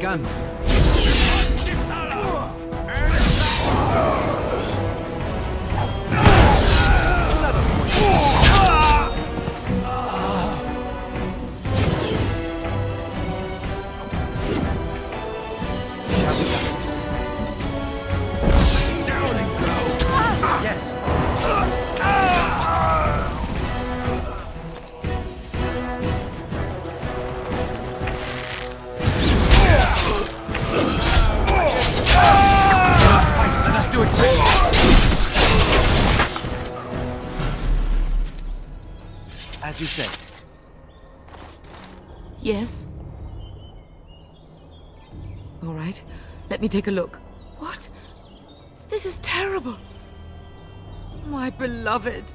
begun. As you say. Yes? All right, let me take a look. What? This is terrible. My beloved.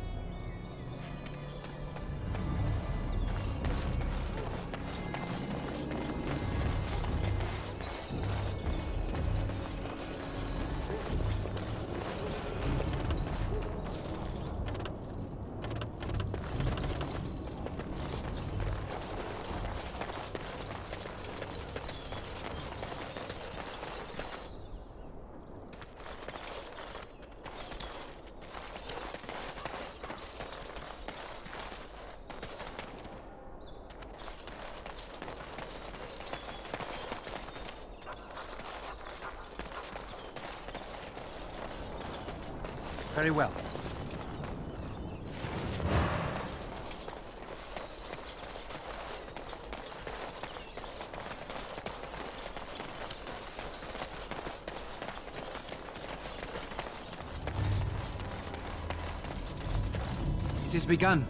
Very well. It is begun.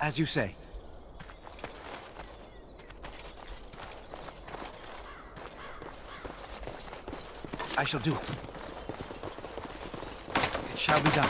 As you say. I shall do it. It shall be done.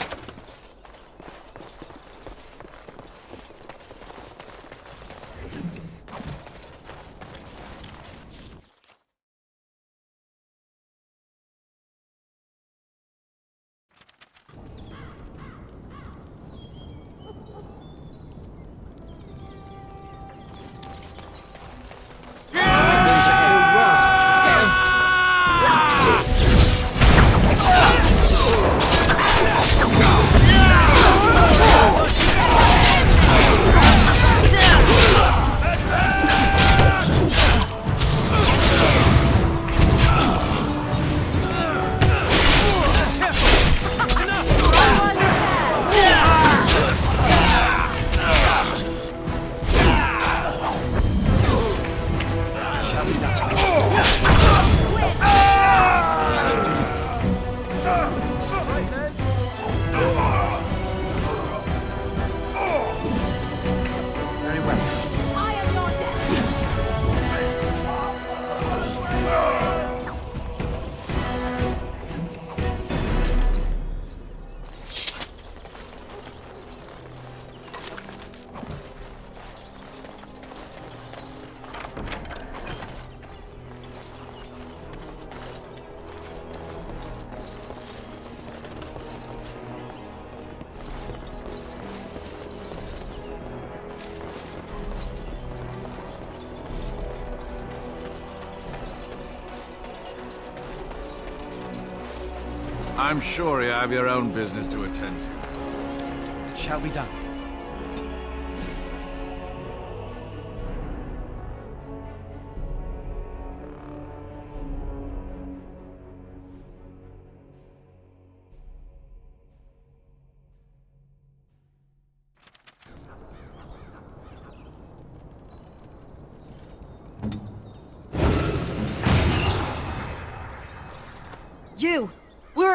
I'm sure you have your own business to attend to. It shall be done.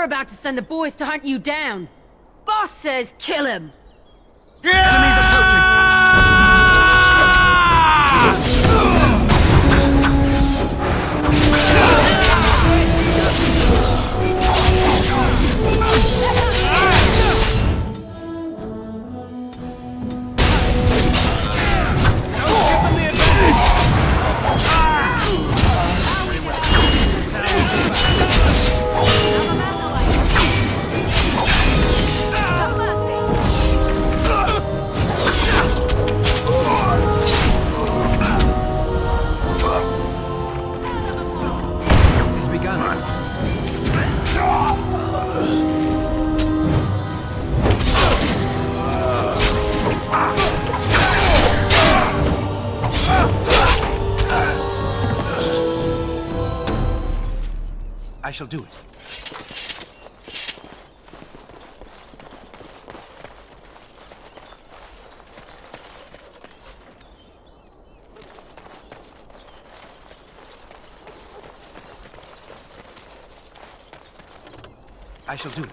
We're about to send the boys to hunt you down. Boss says kill him. Enemies approaching! I shall do it. I shall do it.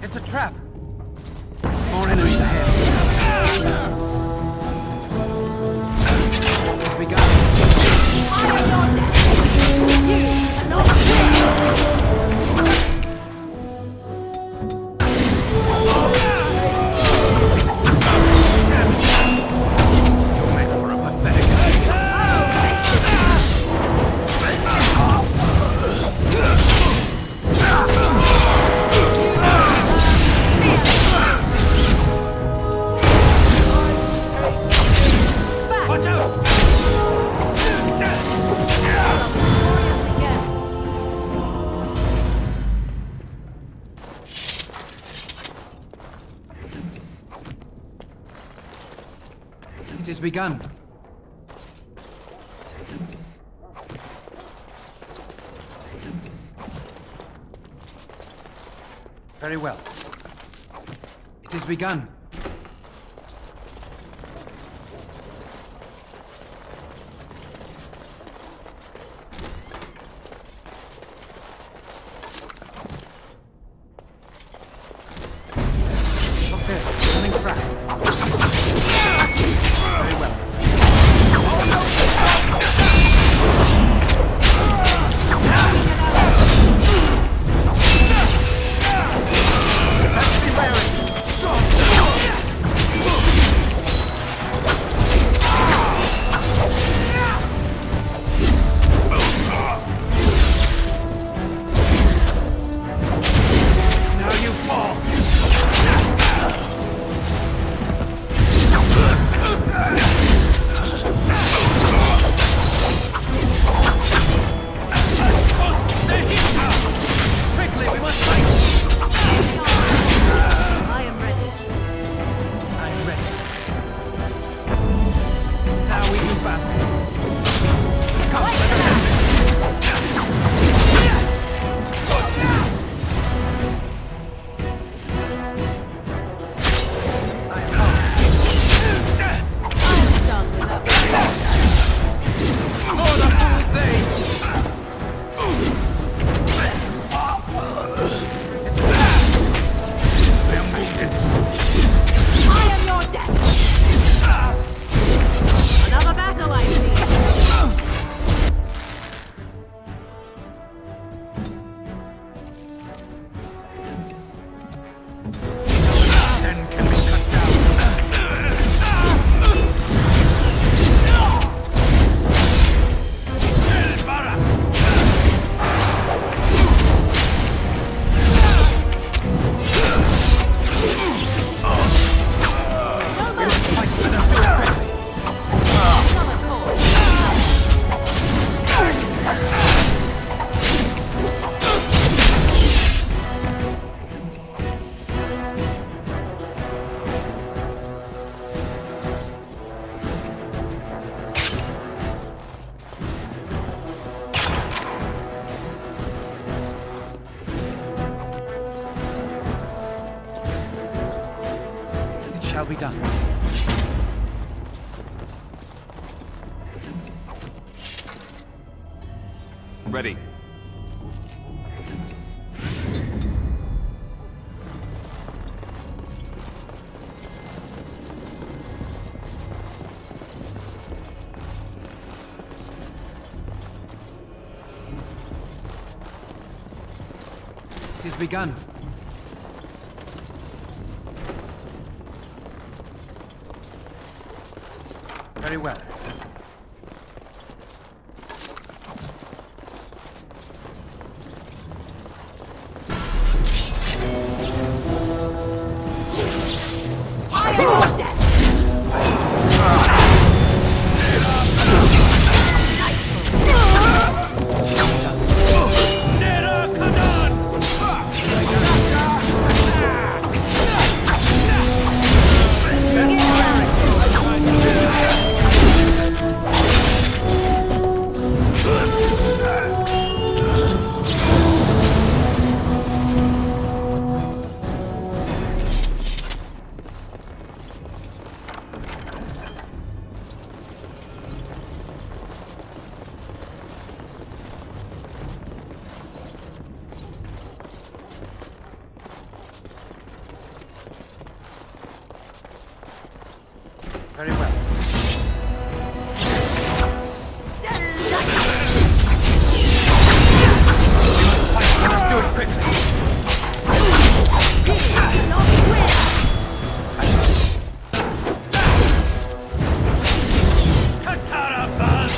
It's a trap. More enemies ahead. It's begun. You're meant for a pathetic Watch out! It has begun. Very well. It has begun. Running track. Very well. Let's be wary. be done. Ready. It is begun. Very well. Very well. We must fight. Let us do it quickly. Katana buzz!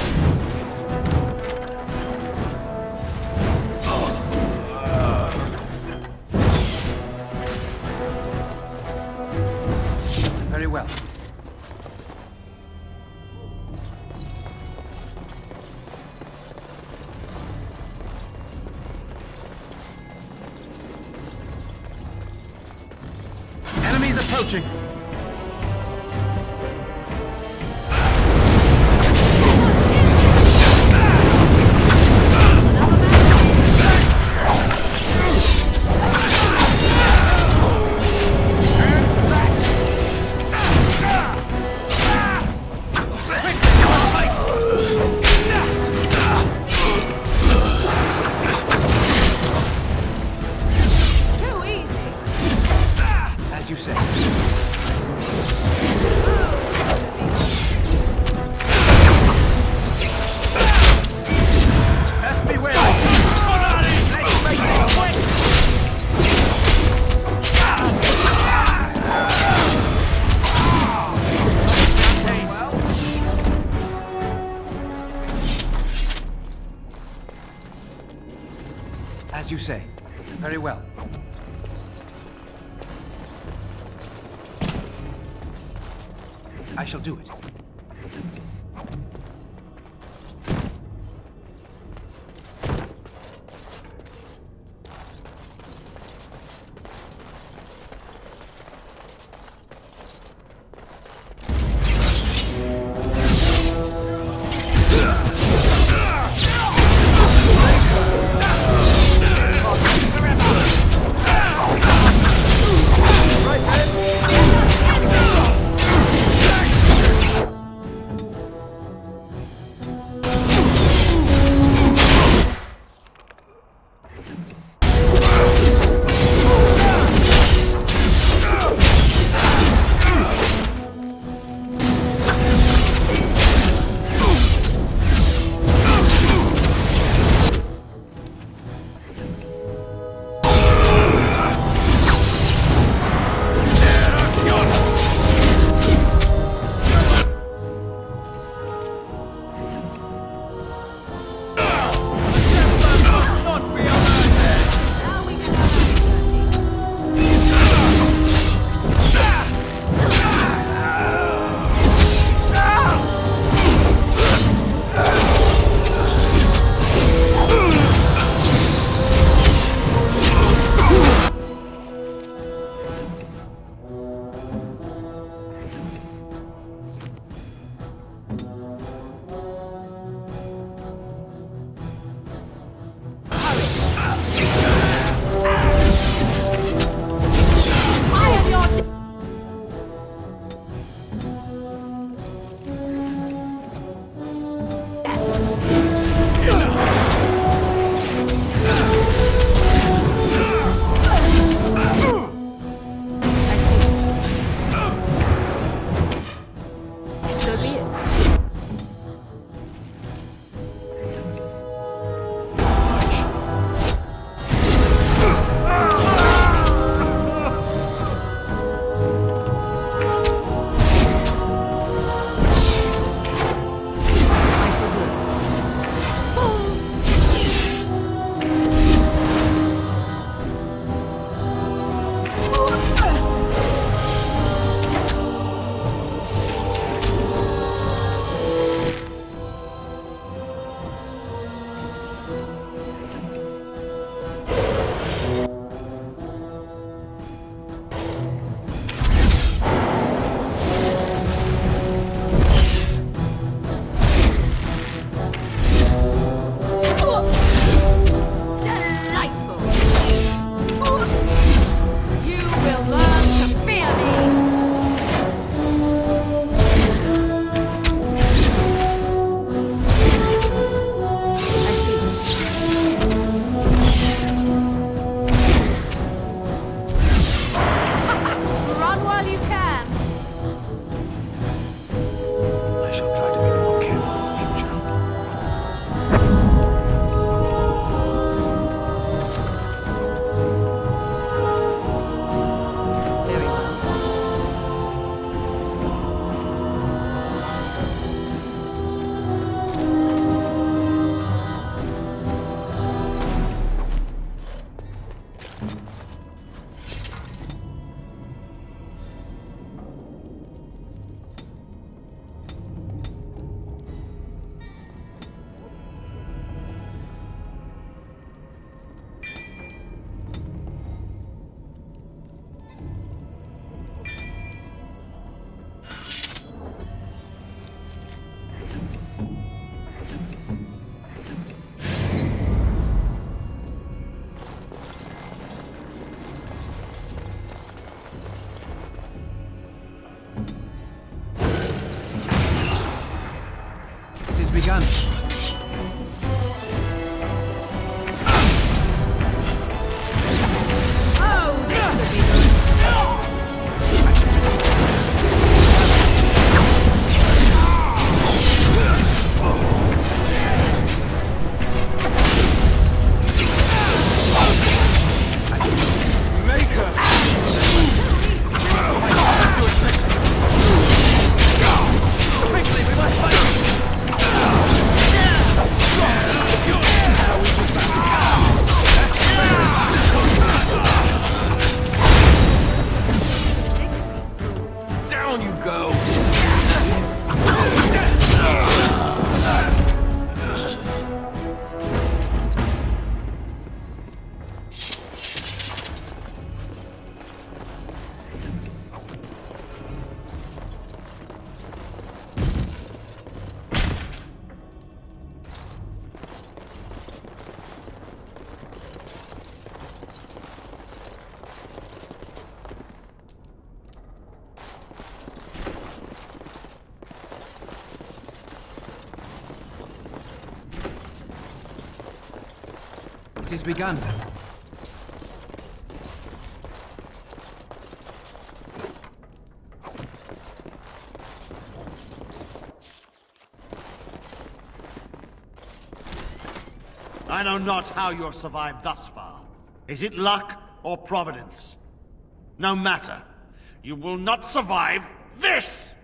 Very well. Enemies approaching. Too easy. As you say. Best be wary. Let's make it quick. As you say. Very well. I shall do it. begun. Oh, this will be good. Down you go! It is begun. I know not how you have survived thus far. Is it luck or providence? No matter. You will not survive this!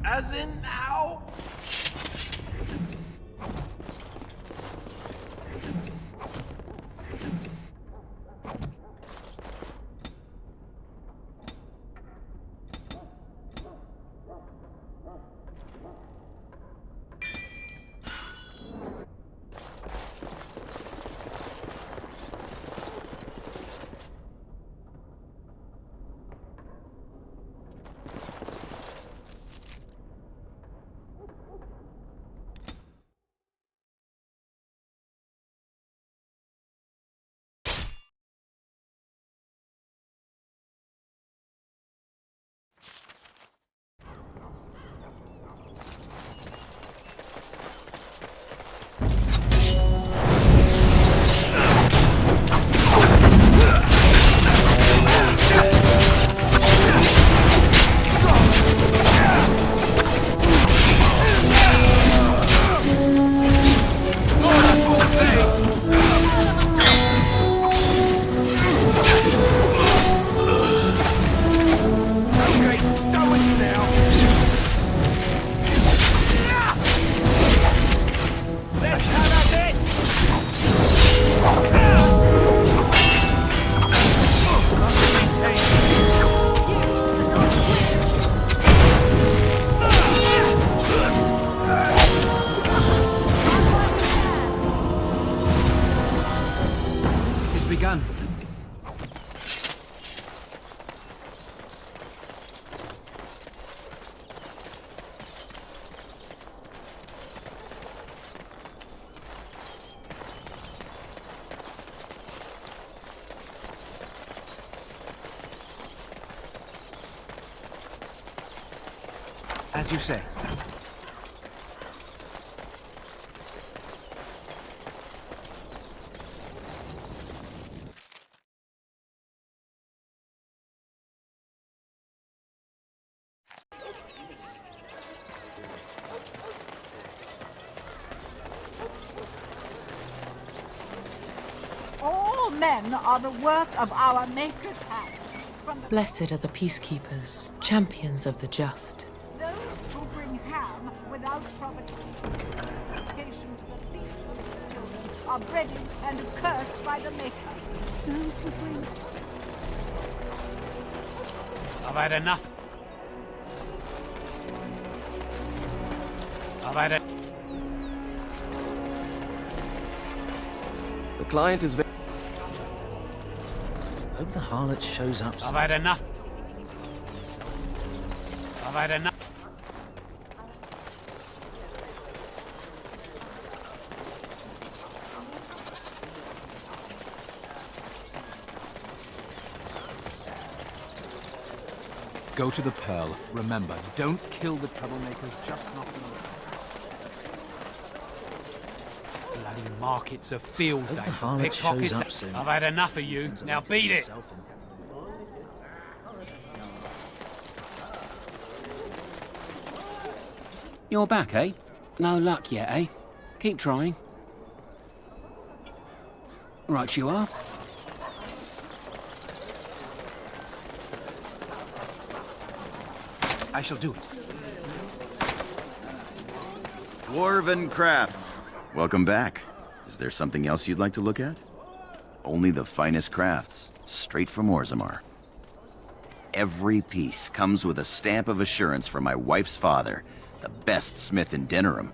As in now? Begun. As you say. All men are the work of our Maker's hand. Blessed are the peacekeepers, champions of the just. Those who bring ham without provocation to the feast of the children are breaded and cursed by the Maker. Those who bring I've had enough. I've had it. The client is very... Hope the harlot shows up soon. I've had enough. I've had enough. Go to the Pearl. Remember, don't kill the troublemakers, just knock them out. Bloody market's a field Hope day the for harlot pickpockets. shows up soon. I've had enough of you. Turns out Now to beat it. himself in- You're back, eh? No luck yet, eh? Keep trying. Right you are. I shall do it. Dwarven Crafts. Welcome back. Is there something else you'd like to look at? Only the finest crafts, straight from Orzammar. Every piece comes with a stamp of assurance from my wife's father, the best smith in Denerim.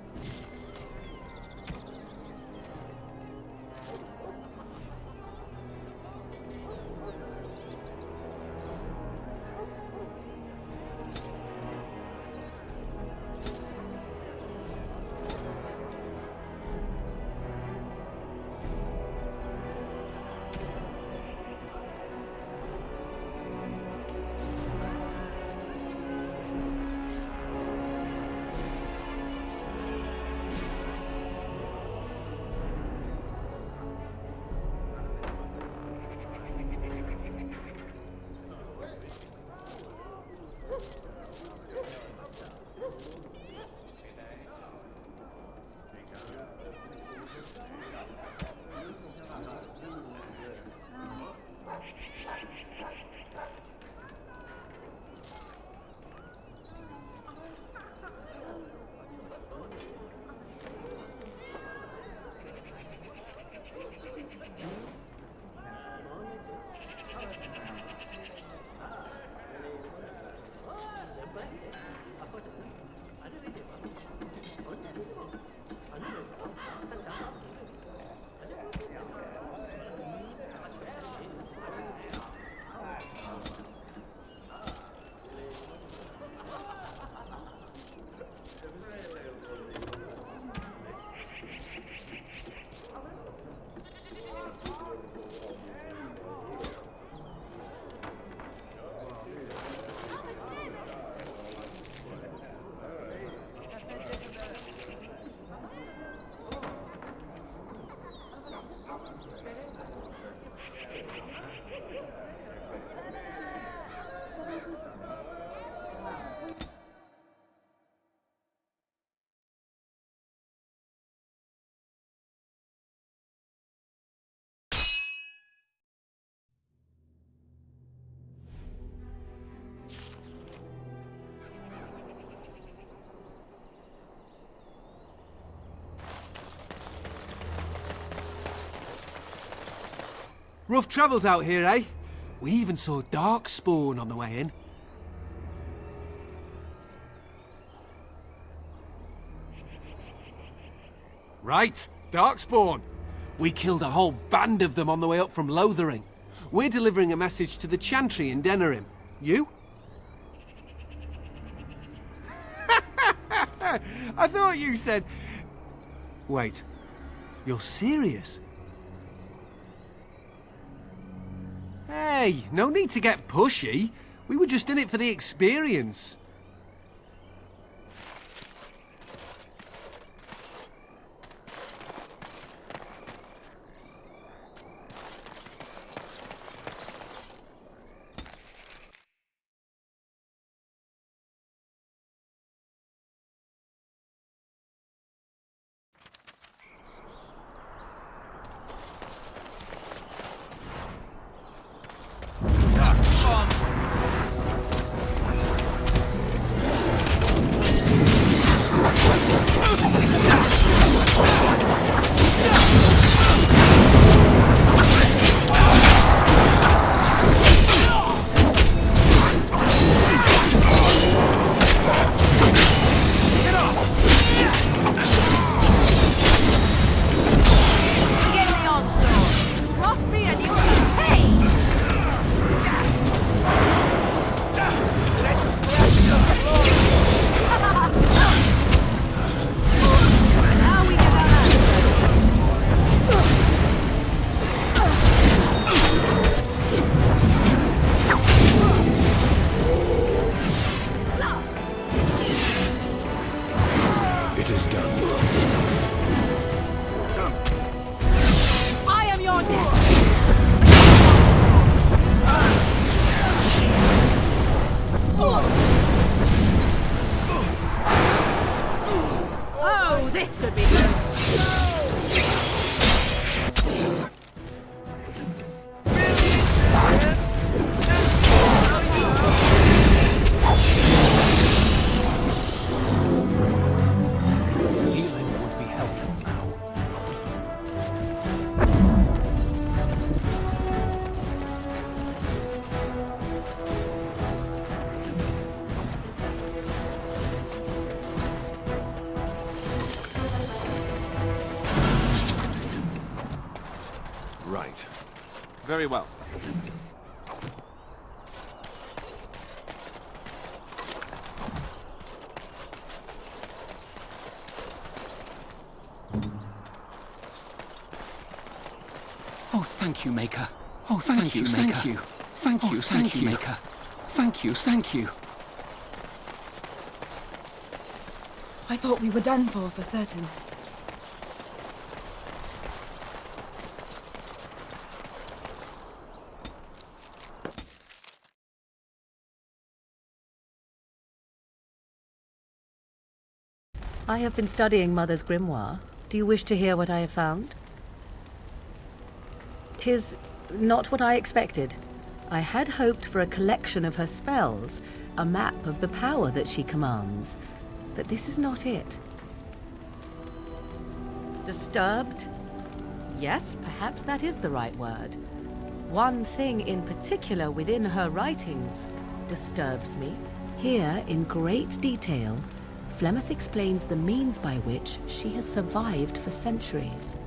Rough travels out here, eh? We even saw Darkspawn on the way in. Right, Darkspawn. We killed a whole band of them on the way up from Lothering. We're delivering a message to the Chantry in Denerim. You? I thought you said... Wait, you're serious? Hey, no need to get pushy. We were just in it for the experience. Right. Very well. Oh, thank you, Maker. Oh, thank you, Maker. Thank you. Thank you, thank you, Maker. Thank you, thank you. I thought we were done for certain. I have been studying Mother's grimoire. Do you wish to hear what I have found? 'Tis not what I expected. I had hoped for a collection of her spells, a map of the power that she commands, but this is not it. Disturbed? Yes, perhaps that is the right word. One thing in particular within her writings disturbs me. Here, in great detail, Flemeth explains the means by which she has survived for centuries.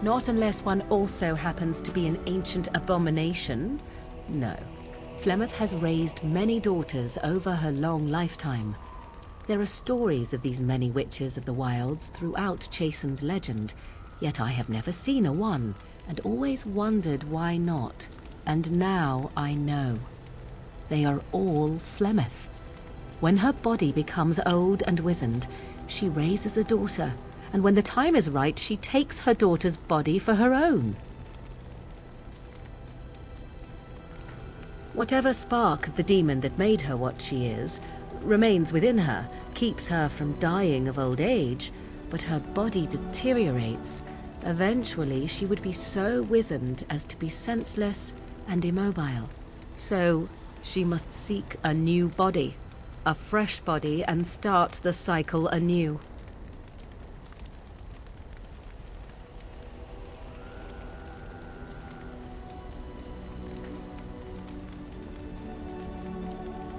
Not unless one also happens to be an ancient abomination. No. Flemeth has raised many daughters over her long lifetime. There are stories of these many witches of the wilds throughout chastened legend, yet I have never seen a one, and always wondered why not. And now I know. They are all Flemeth. When her body becomes old and wizened, she raises a daughter, and when the time is right, she takes her daughter's body for her own. Whatever spark of the demon that made her what she is remains within her, keeps her from dying of old age, but her body deteriorates. Eventually, she would be so wizened as to be senseless and immobile. So, she must seek a new body, a fresh body, and start the cycle anew.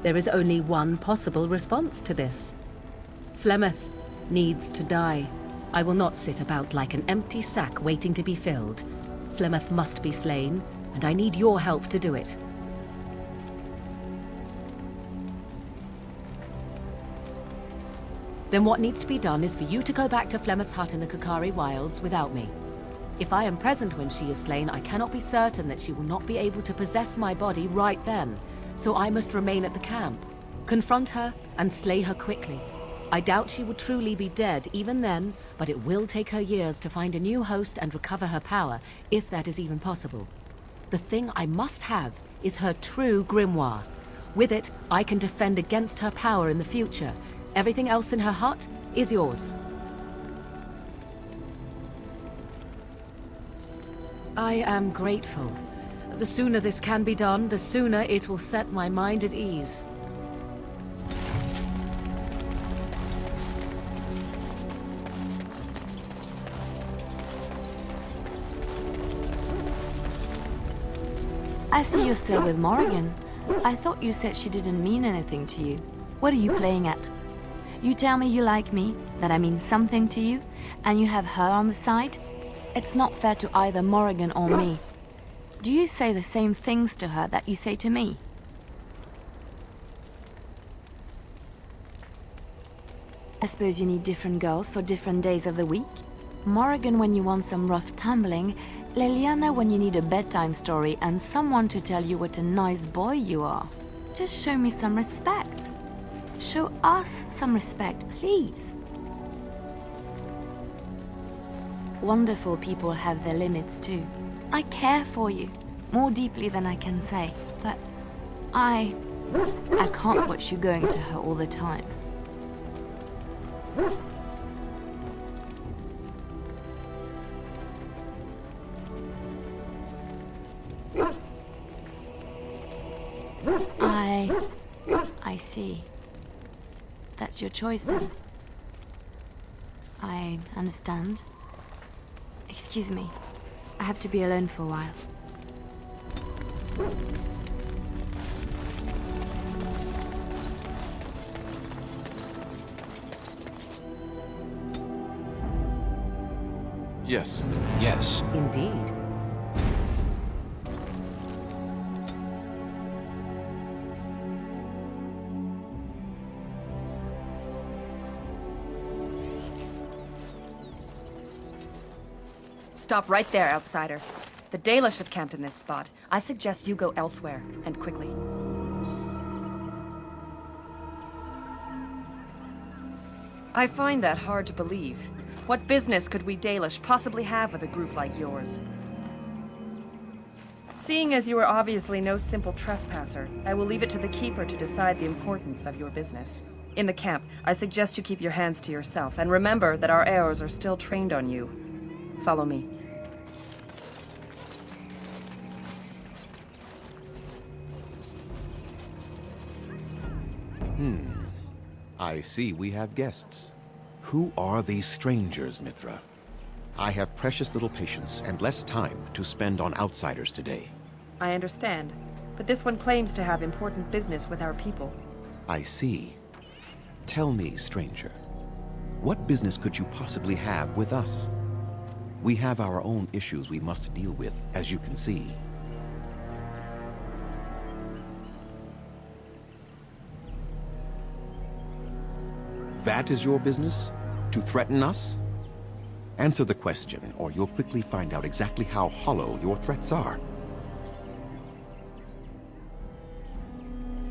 There is only one possible response to this. Flemeth needs to die. I will not sit about like an empty sack waiting to be filled. Flemeth must be slain, and I need your help to do it. Then what needs to be done is for you to go back to Flemeth's hut in the Kakari Wilds without me. If I am present when she is slain, I cannot be certain that she will not be able to possess my body right then. So I must remain at the camp, confront her, and slay her quickly. I doubt she will truly be dead even then, but it will take her years to find a new host and recover her power, if that is even possible. The thing I must have is her true grimoire. With it, I can defend against her power in the future. Everything else in her hut is yours. I am grateful. The sooner this can be done, the sooner it will set my mind at ease. I see you're still with Morrigan. I thought you said she didn't mean anything to you. What are you playing at? You tell me you like me, that I mean something to you, and you have her on the side? It's not fair to either Morrigan or me. Do you say the same things to her that you say to me? I suppose you need different girls for different days of the week? Morrigan when you want some rough tumbling, Leliana when you need a bedtime story and someone to tell you what a nice boy you are. Just show me some respect. Show us some respect, please. Wonderful people have their limits too. I care for you, more deeply than I can say, but I can't watch you going to her all the time. I see. That's your choice then. I understand. Excuse me. I have to be alone for a while. Yes. Yes. Indeed. Stop right there, outsider. The Dalish have camped in this spot. I suggest you go elsewhere, and quickly. I find that hard to believe. What business could we Dalish possibly have with a group like yours? Seeing as you are obviously no simple trespasser, I will leave it to the Keeper to decide the importance of your business. In the camp, I suggest you keep your hands to yourself, and remember that our arrows are still trained on you. Follow me. I see we have guests. Who are these strangers, Mithra? I have precious little patience and less time to spend on outsiders today. I understand, but this one claims to have important business with our people. I see. Tell me, stranger, what business could you possibly have with us? We have our own issues we must deal with, as you can see. That is your business? To threaten us? Answer the question, or you'll quickly find out exactly how hollow your threats are.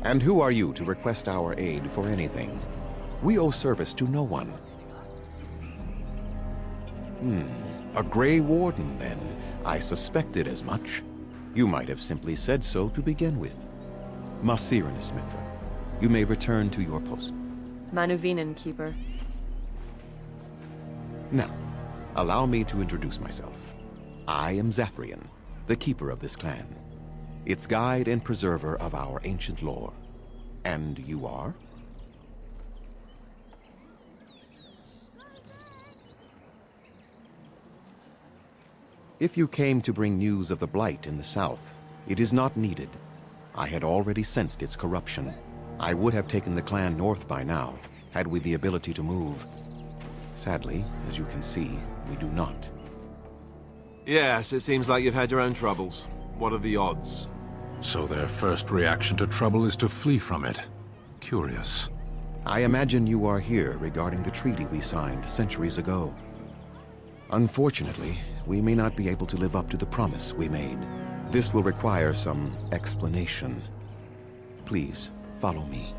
And who are you to request our aid for anything? We owe service to no one. A Grey Warden, then. I suspected as much. You might have simply said so to begin with. Masiranus, Mithra. You may return to your post. Manuvinen, Keeper. Now, allow me to introduce myself. I am Zathrian, the keeper of this clan, its guide and preserver of our ancient lore. And you are? If you came to bring news of the Blight in the south, it is not needed. I had already sensed its corruption. I would have taken the clan north by now, had we the ability to move. Sadly, as you can see, we do not. Yes, it seems like you've had your own troubles. What are the odds? So their first reaction to trouble is to flee from it. Curious. I imagine you are here regarding the treaty we signed centuries ago. Unfortunately, we may not be able to live up to the promise we made. This will require some explanation. Please, follow me.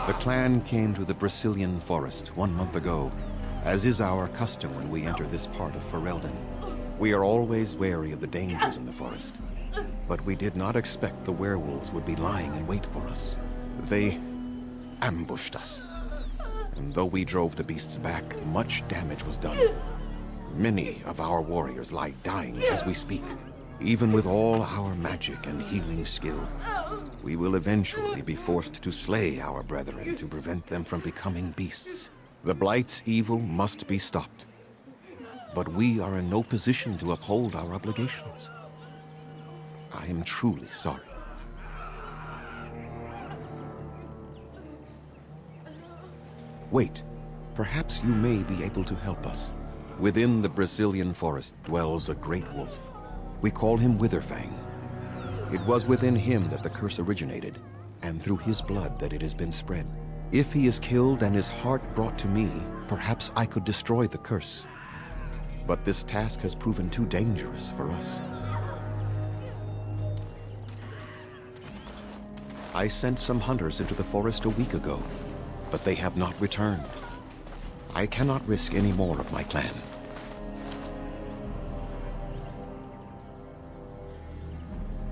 The clan came to the Brazilian forest 1 month ago, as is our custom when we enter this part of Ferelden. We are always wary of the dangers in the forest, but we did not expect the werewolves would be lying in wait for us. They ambushed us, and though we drove the beasts back, much damage was done. Many of our warriors lie dying as we speak. Even with all our magic and healing skill, we will eventually be forced to slay our brethren to prevent them from becoming beasts. The Blight's evil must be stopped. But we are in no position to uphold our obligations. I am truly sorry. Wait, perhaps you may be able to help us. Within the Brazilian forest dwells a great wolf. We call him Witherfang. It was within him that the curse originated, and through his blood that it has been spread. If he is killed and his heart brought to me, perhaps I could destroy the curse. But this task has proven too dangerous for us. I sent some hunters into the forest a week ago, but they have not returned. I cannot risk any more of my clan.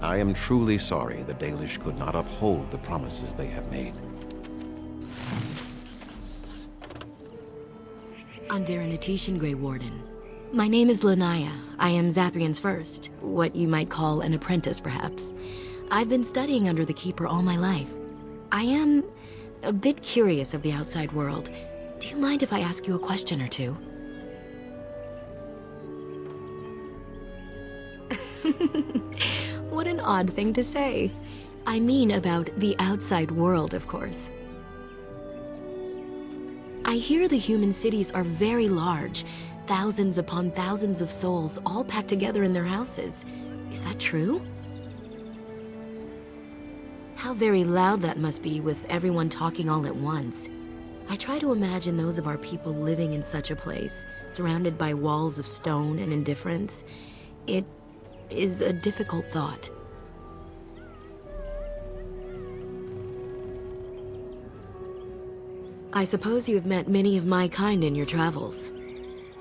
I am truly sorry the Dalish could not uphold the promises they have made. Andera Natishan, Grey Warden. My name is Lanaya. I am Zathrian's first, what you might call an apprentice, perhaps. I've been studying under the Keeper all my life. I am a bit curious of the outside world. Do you mind if I ask you a question or two? What an odd thing to say. I mean about the outside world, of course. I hear the human cities are very large, thousands upon thousands of souls all packed together in their houses. Is that true? How very loud that must be with everyone talking all at once. I try to imagine those of our people living in such a place, surrounded by walls of stone and indifference. It is a difficult thought. I suppose you have met many of my kind in your travels.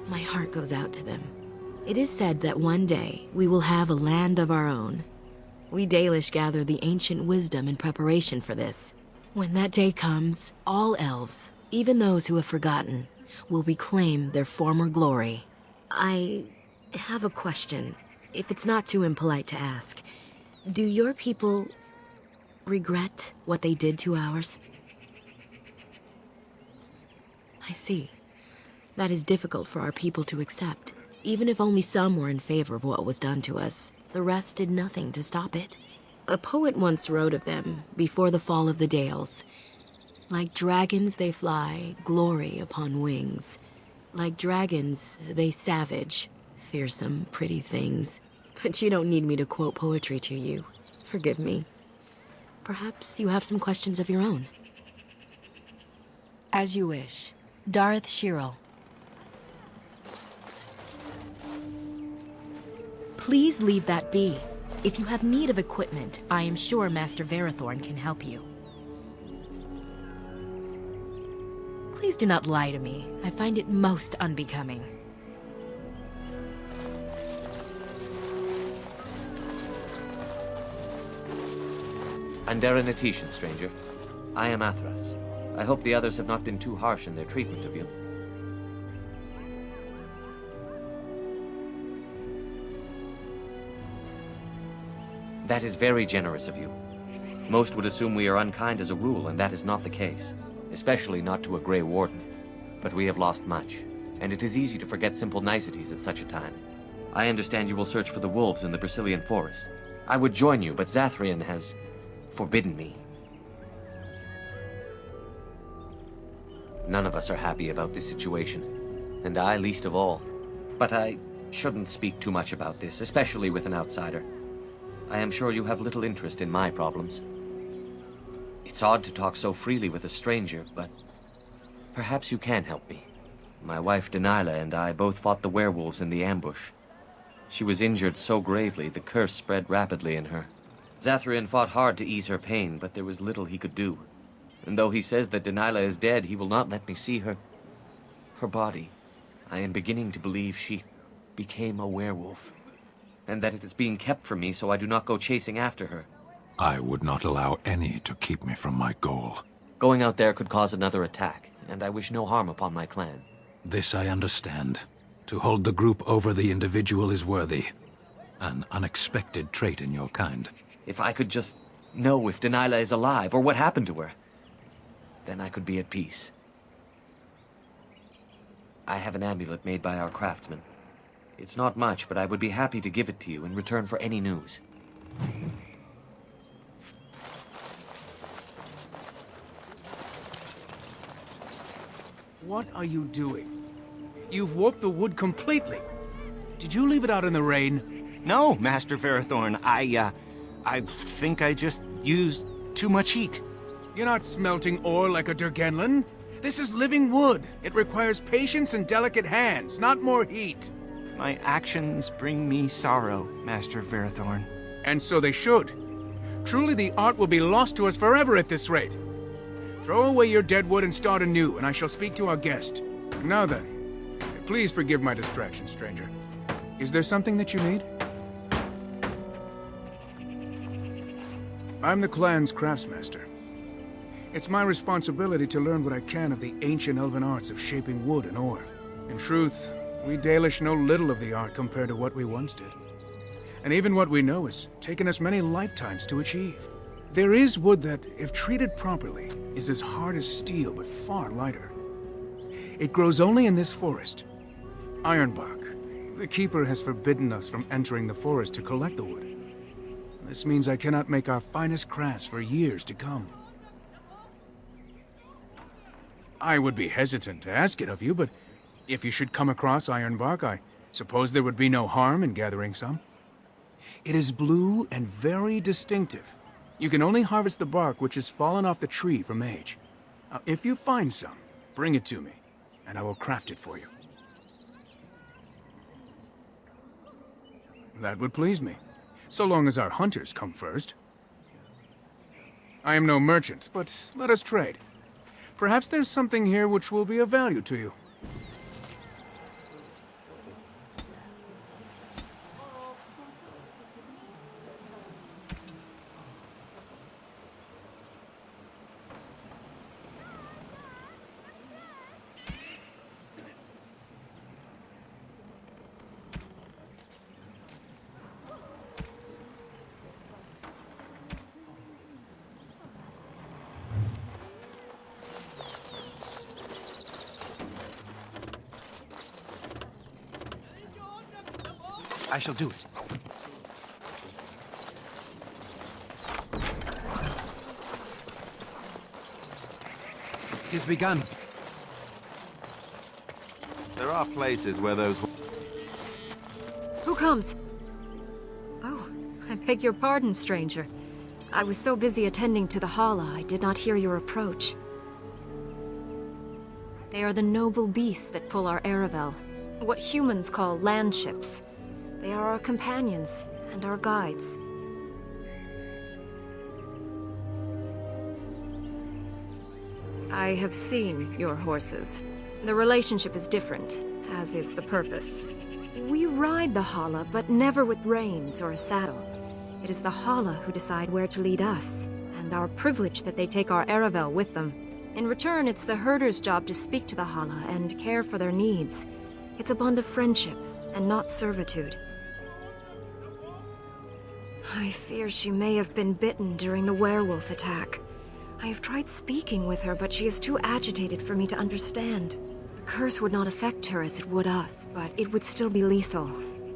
My heart goes out to them. It is said that one day we will have a land of our own. We Dalish gather the ancient wisdom in preparation for this. When that day comes, all elves, even those who have forgotten, will reclaim their former glory. I have a question, if it's not too impolite to ask. Do your people regret what they did to ours? I see. That is difficult for our people to accept. Even if only some were in favor of what was done to us, the rest did nothing to stop it. A poet once wrote of them, before the fall of the Dales. Like dragons they fly, glory upon wings. Like dragons, they savage, fearsome, pretty things. But you don't need me to quote poetry to you. Forgive me. Perhaps you have some questions of your own. As you wish. Darth Shirel. Please leave that be. If you have need of equipment, I am sure Master Verathorn can help you. Please do not lie to me. I find it most unbecoming. Andera Natishan, stranger. I am Athras. I hope the others have not been too harsh in their treatment of you. That is very generous of you. Most would assume we are unkind as a rule, and that is not the case. Especially not to a Grey Warden. But we have lost much, and it is easy to forget simple niceties at such a time. I understand you will search for the wolves in the Brazilian forest. I would join you, but Zathrian has forbidden me. None of us are happy about this situation, and I least of all. But I shouldn't speak too much about this, especially with an outsider. I am sure you have little interest in my problems. It's odd to talk so freely with a stranger, but perhaps you can help me. My wife Denilah and I both fought the werewolves in the ambush. She was injured so gravely, the curse spread rapidly in her. Zathrian fought hard to ease her pain, but there was little he could do. And though he says that Denilah is dead, he will not let me see her body. I am beginning to believe she became a werewolf, and that it is being kept from me so I do not go chasing after her. I would not allow any to keep me from my goal. Going out there could cause another attack, and I wish no harm upon my clan. This I understand. To hold the group over the individual is worthy. An unexpected trait in your kind. If I could just know if Denilah is alive, or what happened to her, then I could be at peace. I have an amulet made by our craftsman. It's not much, but I would be happy to give it to you in return for any news. What are you doing? You've warped the wood completely. Did you leave it out in the rain? No, Master Verathorn. I think I just used too much heat. You're not smelting ore like a Durgenlin. This is living wood. It requires patience and delicate hands, not more heat. My actions bring me sorrow, Master Verathorn. And so they should. Truly the art will be lost to us forever at this rate. Throw away your dead wood and start anew, and I shall speak to our guest. Now then, please forgive my distraction, stranger. Is there something that you need? I'm the clan's craftsmaster. It's my responsibility to learn what I can of the ancient elven arts of shaping wood and ore. In truth, we Dalish know little of the art compared to what we once did. And even what we know has taken us many lifetimes to achieve. There is wood that, if treated properly, is as hard as steel but far lighter. It grows only in this forest. Ironbark. The Keeper has forbidden us from entering the forest to collect the wood. This means I cannot make our finest crafts for years to come. I would be hesitant to ask it of you, but if you should come across ironbark, I suppose there would be no harm in gathering some. It is blue and very distinctive. You can only harvest the bark which has fallen off the tree from age. If you find some, bring it to me, and I will craft it for you. That would please me, so long as our hunters come first. I am no merchant, but let us trade. Perhaps there's something here which will be of value to you. I shall do it. It is begun. There are places where those... Who comes? Oh, I beg your pardon, stranger. I was so busy attending to the Hala, I did not hear your approach. They are the noble beasts that pull our Aravel, what humans call land ships. They are our companions and our guides. I have seen your horses. The relationship is different, as is the purpose. We ride the Hala, but never with reins or a saddle. It is the Hala who decide where to lead us, and our privilege that they take our Aravel with them. In return, it's the herder's job to speak to the Hala and care for their needs. It's a bond of friendship, and not servitude. I fear she may have been bitten during the werewolf attack. I have tried speaking with her, but she is too agitated for me to understand. The curse would not affect her as it would us, but it would still be lethal.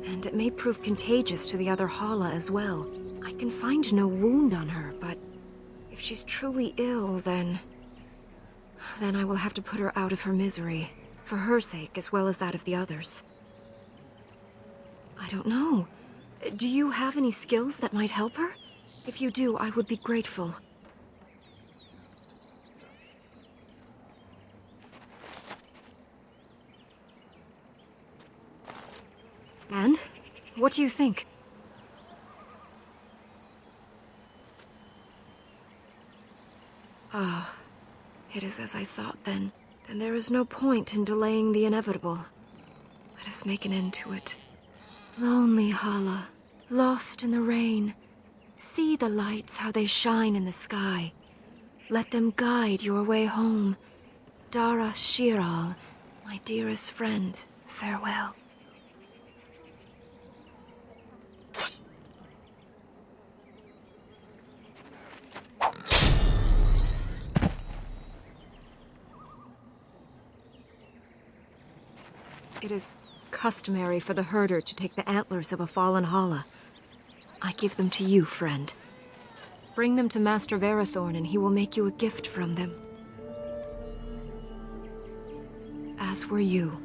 And it may prove contagious to the other Hala as well. I can find no wound on her, but if she's truly ill, then I will have to put her out of her misery. For her sake, as well as that of the others. I don't know. Do you have any skills that might help her? If you do, I would be grateful. And? What do you think? Ah, it is as I thought then. Then there is no point in delaying the inevitable. Let us make an end to it. Lonely Hala, lost in the rain. See the lights, how they shine in the sky. Let them guide your way home. Dara Shiral, my dearest friend, farewell. It is customary for the herder to take the antlers of a fallen Hala. I give them to you, friend. Bring them to Master Verathorn and he will make you a gift from them. As were you.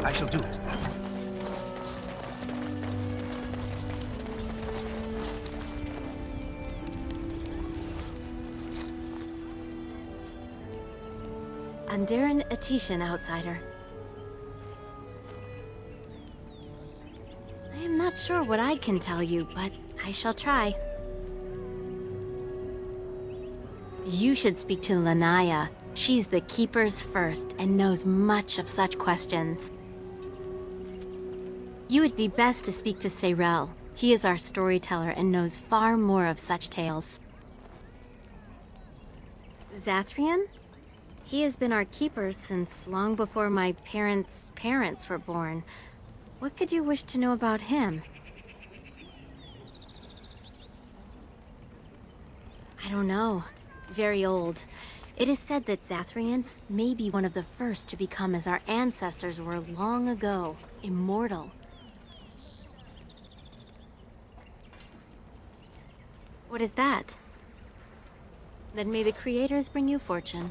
I shall do it. Andaran Atishan, outsider. I am not sure what I can tell you, but I shall try. You should speak to Lanaya. She's the Keeper's first and knows much of such questions. You would be best to speak to Seyrel. He is our storyteller and knows far more of such tales. Zathrian? He has been our keeper since long before my parents' parents were born. What could you wish to know about him? I don't know. Very old. It is said that Zathrian may be one of the first to become as our ancestors were long ago, immortal. What is that? Then may the creators bring you fortune.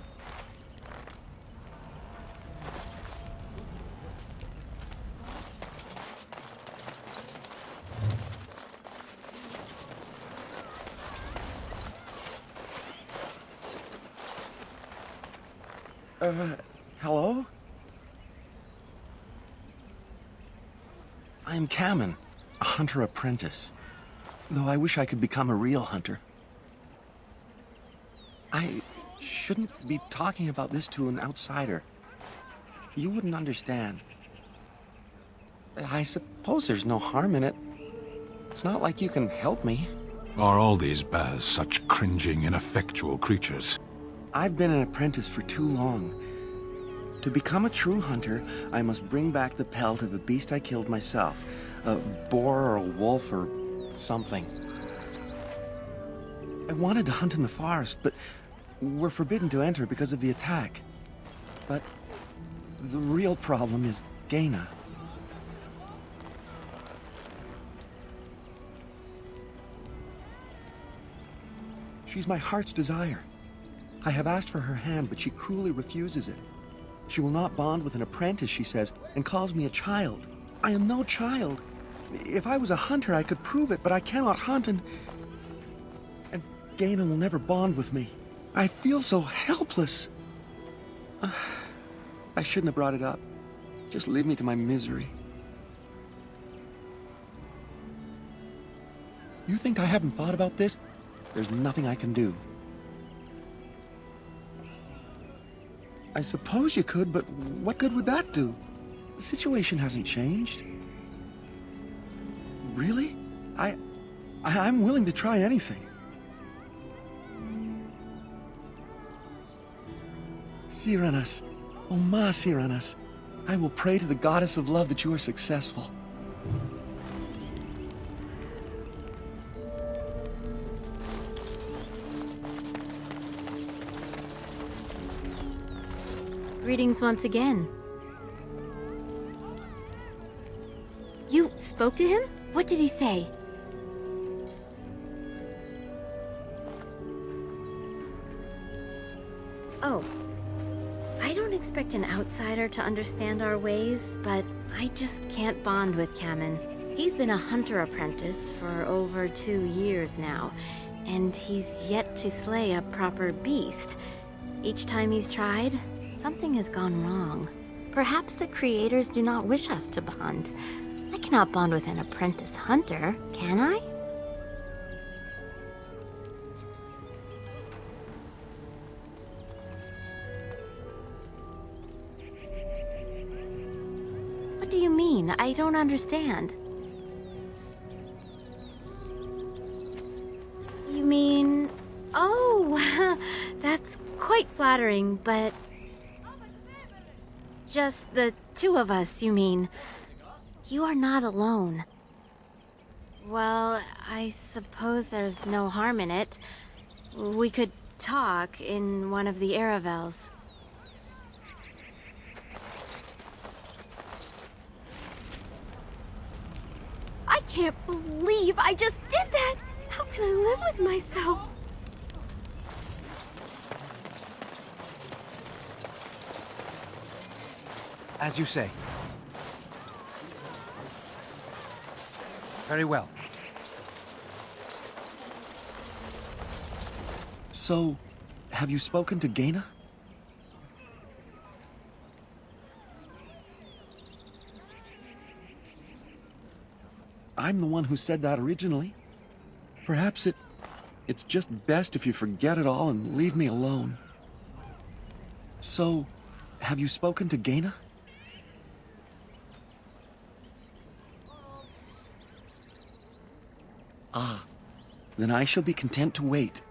Hello? I am Kamen, a hunter apprentice. Though I wish I could become a real hunter. I shouldn't be talking about this to an outsider. You wouldn't understand. I suppose there's no harm in it. It's not like you can help me. Are all these Baz such cringing, ineffectual creatures? I've been an apprentice for too long. To become a true hunter, I must bring back the pelt of a beast I killed myself. A boar or a wolf or something. I wanted to hunt in the forest, but we're forbidden to enter because of the attack. But the real problem is Gaina. She's my heart's desire. I have asked for her hand, but she cruelly refuses it. She will not bond with an apprentice, she says, and calls me a child. I am no child. If I was a hunter, I could prove it, but I cannot hunt, and Gaina will never bond with me. I feel so helpless. I shouldn't have brought it up. Just leave me to my misery. You think I haven't thought about this? There's nothing I can do. I suppose you could, but what good would that do? The situation hasn't changed. Really? I'm willing to try anything. Cyranas, oh ma Cyranas, I will pray to the goddess of love that you are successful. Greetings once again. You spoke to him? What did he say? Oh. I don't expect an outsider to understand our ways, but I just can't bond with Kamen. He's been a hunter apprentice for over 2 years now, and he's yet to slay a proper beast. Each time he's tried, something has gone wrong. Perhaps the creators do not wish us to bond. I cannot bond with an apprentice hunter, can I? What do you mean? I don't understand. You mean... Oh, that's quite flattering, but... Just the two of us, you mean. You are not alone. Well, I suppose there's no harm in it. We could talk in one of the Aravels. I can't believe I just did that! How can I live with myself? As you say. Very well. So, have you spoken to Gaina? I'm the one who said that originally. Perhaps it's just best if you forget it all and leave me alone. So, have you spoken to Gaina? Ah, then I shall be content to wait.